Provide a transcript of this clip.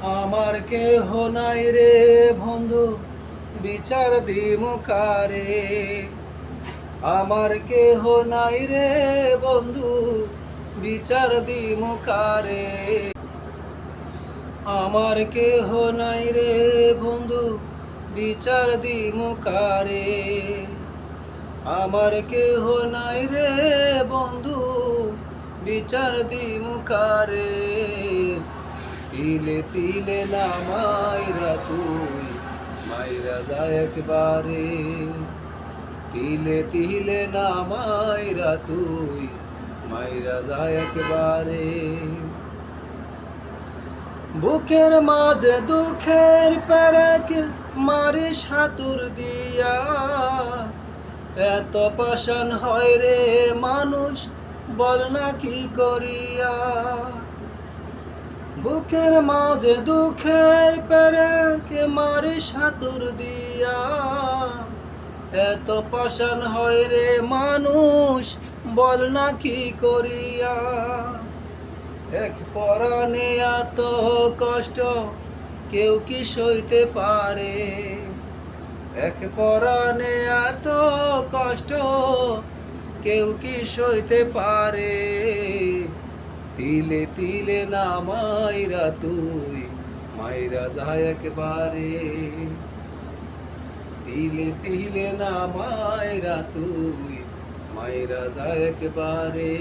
আমার কেহ নাই রে বন্ধু, বিচার দিমু কারে। আমার কেহ নাই রে বন্ধু, বিচার দিমু কারে। আমার কেহ নাই রে বন্ধু, বিচার দিমু কারে। আমার কেহ নাই রে বন্ধু, বিচার দিমু কারে। তিলে তিলে না মাইরা তুই মাইরা যায় একবারে। তিলে তিলে না মাইরা তুই মাইরা যায় একবারে। বুকের মাঝে দুঃখের পেরেক মারি সাতুর দিয়া। এত পাষাণ হয় রে মানুষ, বল না কি করিয়া। বুকের মাঝে দুঃখের পেরেক মারি সাতুর দিয়া। এত পাষাণ হয় রে মানুষ, বল না কি করিয়া। এক পরাণে এত কষ্ট কেউ কি সইতে পারে। এক পরাণে এত কষ্ট কেউ কি সইতে পারে। তিলে তিলে না মাইরা তুই মাইরা যায় একবারে। তিলে তিলে না মাইরা তুই মাইরা যায় একবারে।